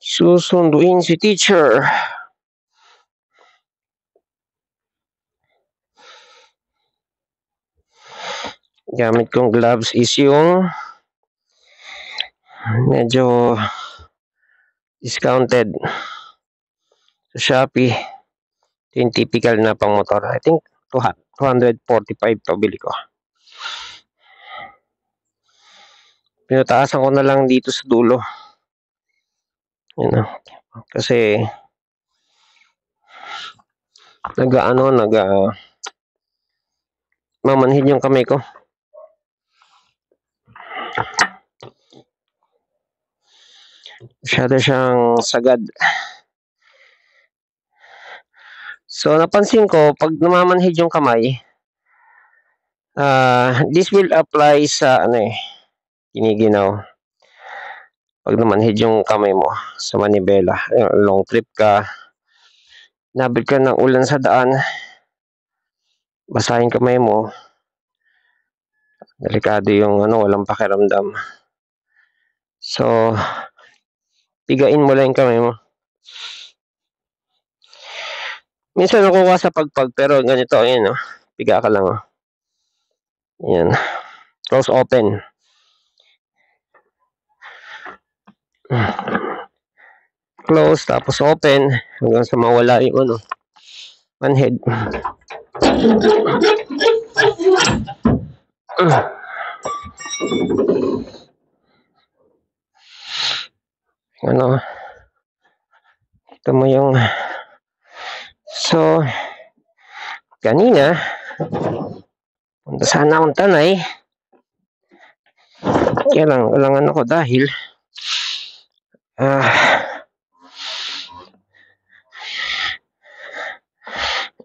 Susunduin si teacher. Gamit kong gloves is yung medyo discounted sa Shopee. Ito yung typical na pang motor. I think 245 to bili ko. Pinataasan ko na lang dito sa dulo. Yun, kasi mamanhid yung kamay ko. Masyado siyang sagad. So napansin ko pag namamanhid yung kamay, this will apply sa Kiniginaw. Pag namanhid yung kamay mo sa manibela, long trip ka, nabit ka ng ulan sa daan, basahin kamay mo, delikado yung walang pakiramdam. So pigain mo lang yung kamay mo. Minsan nakuha sa pagpag, pero ganito, ayan, piga ka lang, ayan, close open. Close, tapos open, hanggang sa mawala yung manhead. Ito mo yung so kanina punta sana akong Tanay, kaya lang walang ko dahil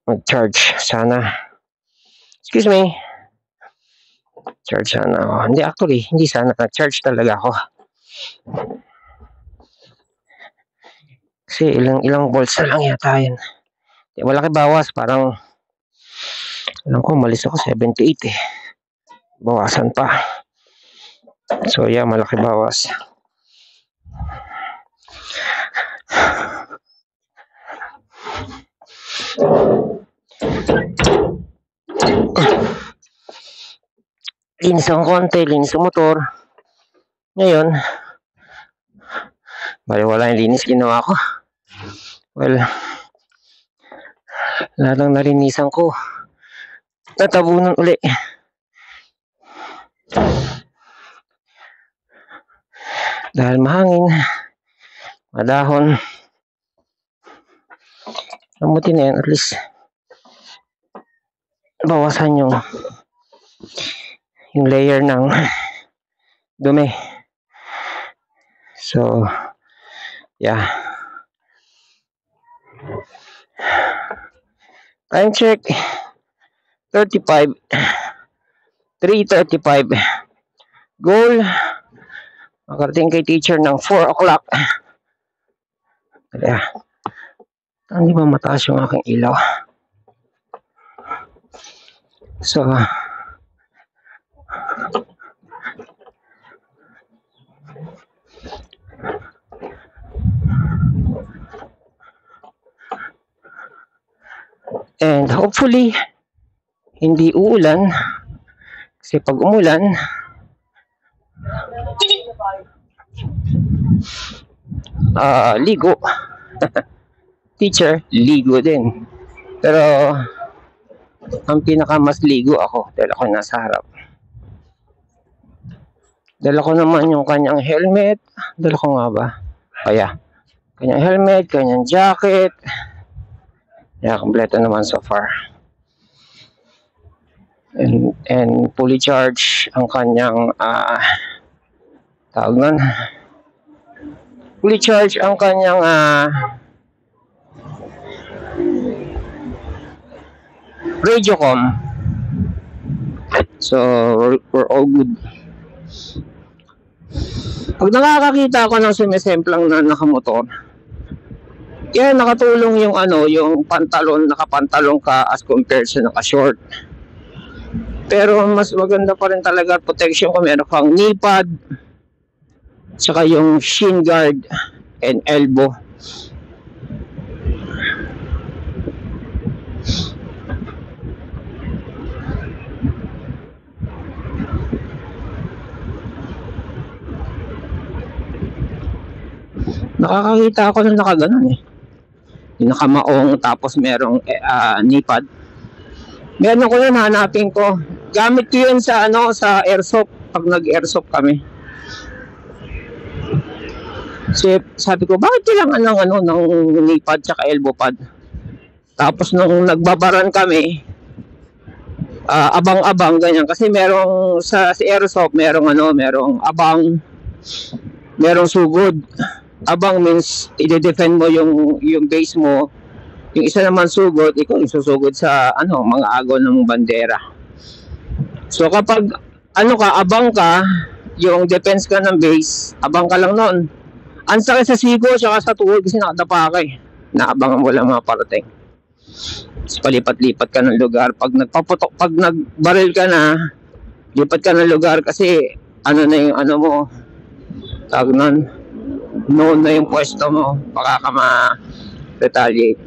mag-charge sana. Excuse me. Charge sana ako. Hindi sana. Nag-charge talaga ako. Kasi ilang volts na lang yata yun. Malaki bawas. Parang alam ko, malis ako 78 eh. Bawasan pa. So yeah, malaki bawas. Linis ang konti, linis ang motor. Ngayon, wala yung linis ginawa ko. Well, lahat ng nalinisan ko, natabunan uli. Dahil mahangin, madahon. Mabuti na yan, at least bawasan yung layer ng dumi. So yeah, time check 3:35. Goal, makarating kay teacher ng 4 o'clock. Kaya hindi ba mataas yung aking ilaw? So and hopefully hindi uulan, kasi pag umulan ligo. Teacher, ligo din. Pero ang pinaka mas ligo ako dahil ako nasa harap. Dala ko naman yung kanyang helmet. Dala ko nga ba? Kanyang helmet, kanyang jacket. Yeah, kompleto naman so far. And fully charged ang kanyang tawag nun. Fully charged ang kanyang Radiocom. So we're all good. Pag nakakakita ako ng sumisemplang na nakamotor, yan, nakatulong yung yung pantalon, nakapantalon ka as compared sa naka-short. Pero mas maganda pa rin talaga protection kung meron kang knee pad, saka yung shin guard, and elbow. Nakakakita ako ng nakaganon eh. Yung nakamaong tapos merong knee pad. Meron ko yun, hanapin ko. Gamit ko yun sa sa airsoft pag nag-airsoft kami. Kasi sabi ko, bakit kailangan ng knee pad tsaka elbow pad? Tapos nung nagbabaran kami, abang-abang ganyan kasi merong sa airsoft merong abang, merong sugod. Abang means i-defend mo yung base mo. Yung isa naman sugod, ikaw yung susugod sa mga agaw ng bandera. So kapag abang ka, yung defense ka ng base, abang ka lang noon. Ang sakit sa sigo tsaka sa tuhod kasi nakadapa ka eh. Naabangan mo lang mga parating. So, palipat-lipat ka ng lugar. Pag nagbaril ka na, lipat ka ng lugar kasi na yung mo, tawag nun, known na yung pwesto mo, baka ka ma-retaliate.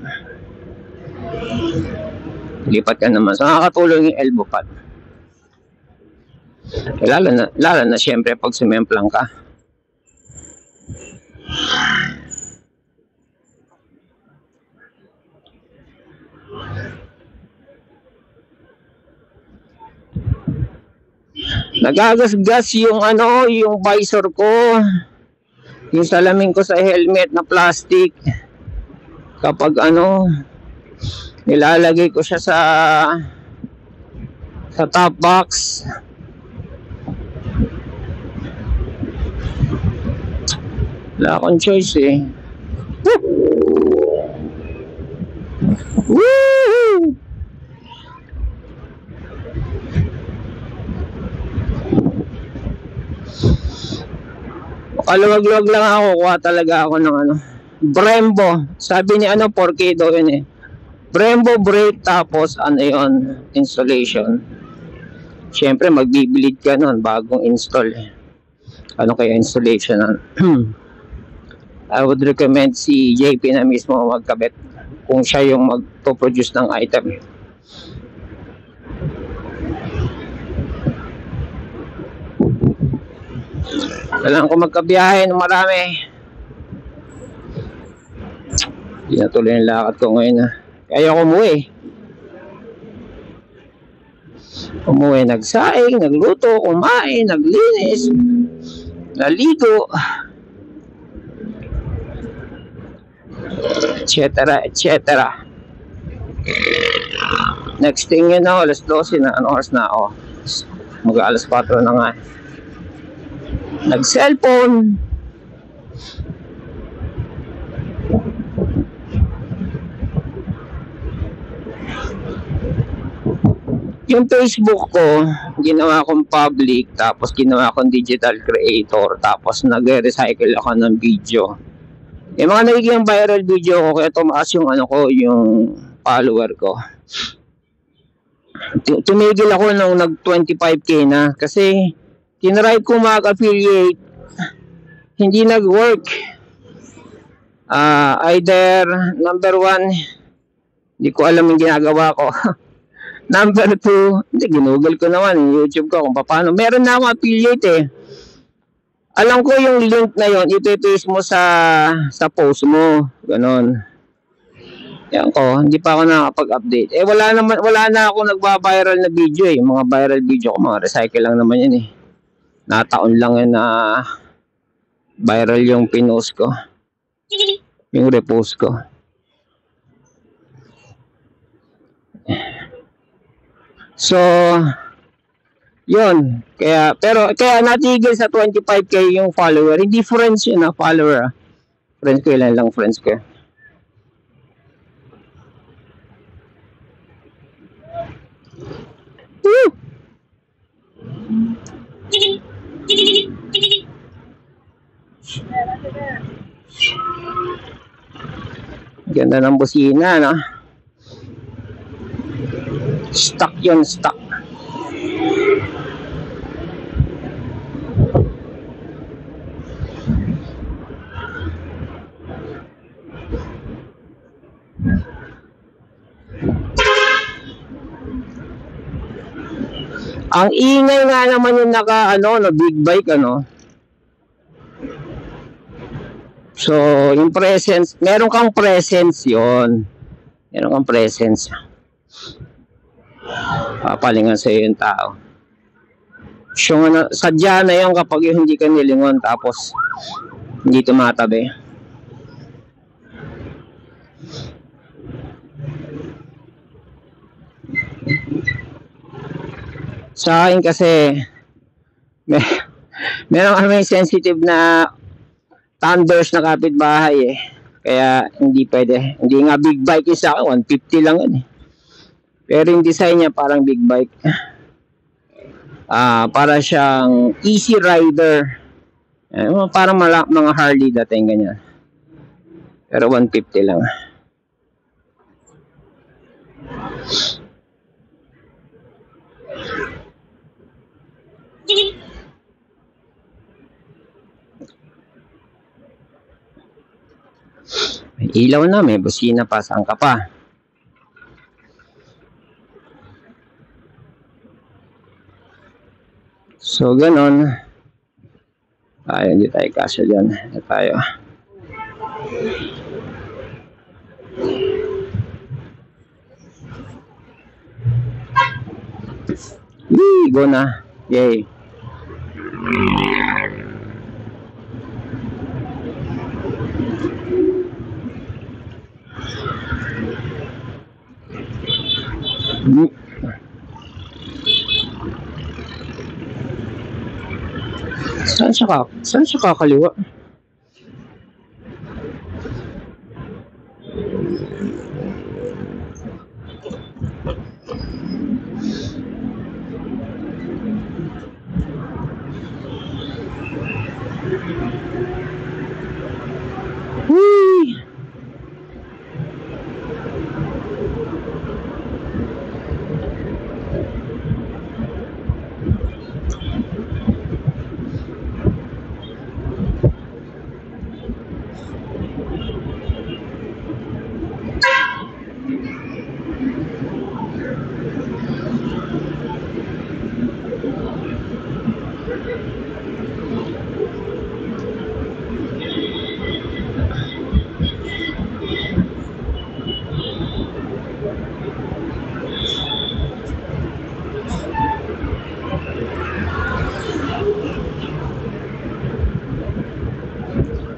Lipat ka naman. So nakakatulong yung elbow pad. Lalo na syempre pag sumemplang ka. Nagagasgas yung yung visor ko. Yung salamin ko sa helmet na plastic. Kapag nilalagay ko siya sa top box. Wala akong choice eh. Woo! Kaluwag-luwag lang ako, kuha talaga ako ng Brembo. Sabi ni Porkido yun eh. Brembo brake tapos yon installation. Siyempre magbibilid ka nun bagong install eh. Kaya installation nun? I would recommend si JP na mismo magkabit kung siya yung magpo-produce ng item. Kailangan ko magkabiyahe ng marami. Hindi na tuloy yung lakad ko ngayon Kaya ako umuwi, nagsaing, nagluto, kumain, naglinis, naligo, etc. Next thing you know, alas 12 na, oras na ako? Mag-alas 4 na nga. Nag-cellphone. Yung Facebook ko, ginawa kong public, tapos ginawa kong digital creator, tapos nag-recycle ako ng video. Yung mga nagiging viral video ko, kaya tumaas yung yung follower ko. Tumigil ako nung nag 25k na, kasi tinry ko mag-affiliate, hindi nag-work. Either, number 1, hindi ko alam yung ginagawa ko. Number 2, ginugol ko naman yung YouTube ko kung paano. Meron na akong affiliate eh. Alam ko yung link na yon, ipe-paste mo sa post mo. Ganon. Yan ko, hindi pa ako nakakapag-update. Wala na ako nagba-viral na video eh. Mga viral video ko, mga recycle lang naman yan eh. Nataon lang yan na viral yung pinost ko. Yung repost ko. So, yun. Kaya natigil sa 25k yung follower. Hindi friends yun follower. Friends ko, ilan lang friends ko. Woo! Ganda ng busina, no? Stuck yun, stuck. Ang ingay nga naman yung big bike, So, yung presence, meron kang presence yon. Meron kang presence. Papalingan sa iyo yung tao. So, sadya na yan kapag hindi ka nilingon tapos hindi tumatabi. Sa akin kasi meron kami sensitive na thunders na kapitbahay kaya hindi pwede. Hindi nga big bike sa akin, 150 lang yan pero yung design niya parang big bike. Para siyang easy rider, parang mga Harley dating ganyan pero 150 lang. May ilaw na, may busina pa, saan ka pa? So, ganon. Hindi tayo kasya dyan. Hindi tayo. Go na. Yay. Saan siya kakaliwa?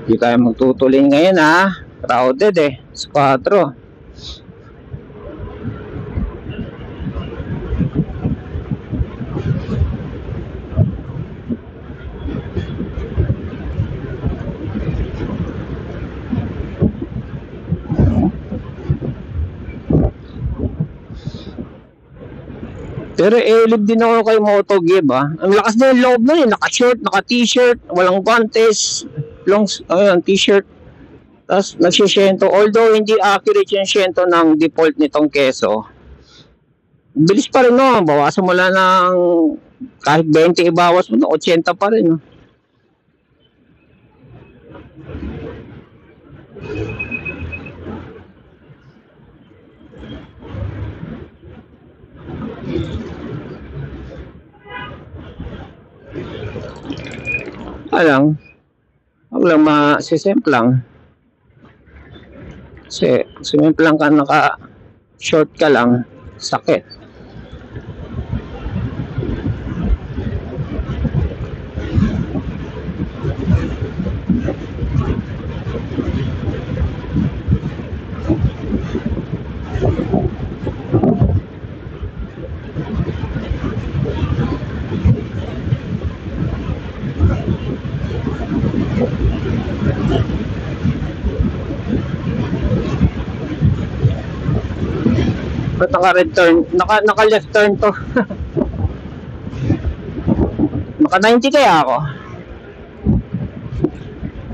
Hindi tayo magtutuloy ngayon crowded sa 4. Pero elib din ako kay Motogib Ang lakas na yung loob na naka-short, naka-t-shirt, walang guantes, t-shirt. Tapos nagsishento. Although hindi accurate yung shento ng default nitong keso. Bilis pa rin bawasan mo lang ng kahit 20 ibawas mo 80 pa rin Wag lang masisemplang. Kasi sumemplang ka, naka-short ka lang, sakit. Ba't naka-red turn? Naka-left turn to. Naka-90 kaya ako.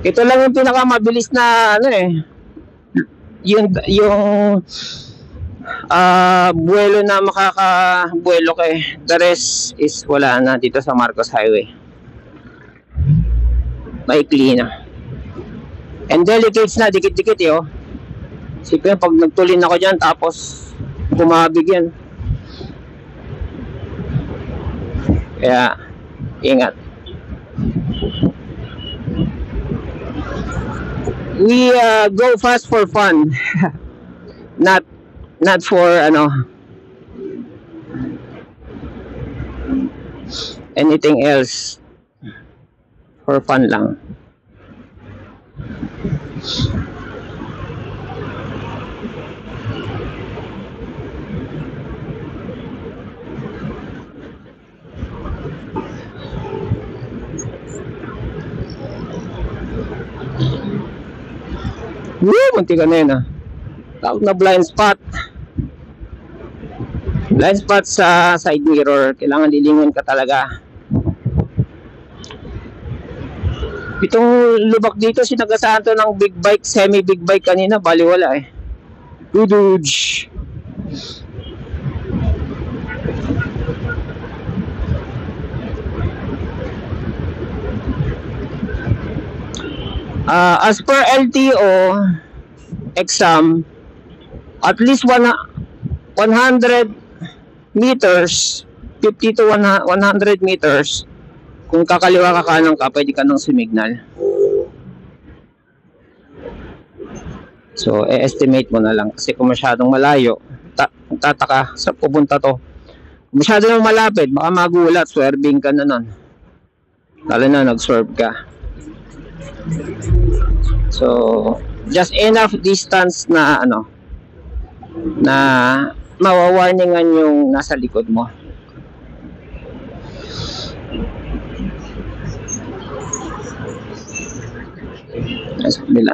Ito lang yung pinakamabilis na yung buwelo na makakabuwelo the rest is wala na dito sa Marcos Highway. Maikli na. And delicates na, dikit-dikit Sipin pag nagtulin ako dyan tapos bumabig yan. Kaya, ingat. We go fast for fun. not not for anything else. For fun lang. Woo! Munti ka na yun Tawag na blind spot. Blind spot sa side mirror. Kailangan lilingon ka talaga. Itong lubak dito, sinagasahan to ng big bike, semi-big bike kanina. Baliwala Duduj. As per LTO exam, at least 100 meters, 50 to 100 meters, kung kakaliwa ka kanan ka, pwede ka nang sumignal. So, estimate mo na lang. Kasi kung masyadong malayo, tataka sa pupunta to. Kung masyado nang malapit, baka magulat, swerving ka na nun. Lalo na nag-swerve ka. So, just enough distance na na mawawarningan yung nasa likod mo. Nasa kabila.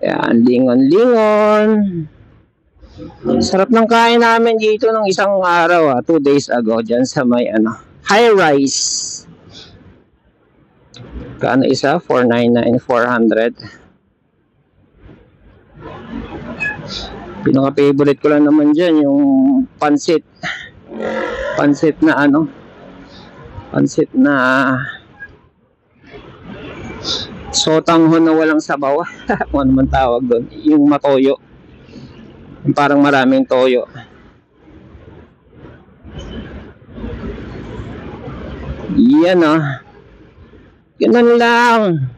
Yan, lingon-lingon. Sarap ng kain namin dito ng isang araw 2 days ago dyan sa may high rise. Kaano isa? 499, 400. Pinaka-favorite ko lang naman dyan yung pansit. Pansit na pansit na sotanghon na walang sabaw. Ano naman tawag doon? Yung matoyo. Parang maraming toyo. Yan Ganun lang.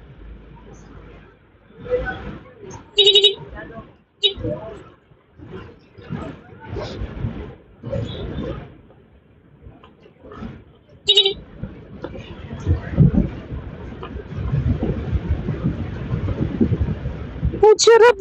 Sarap.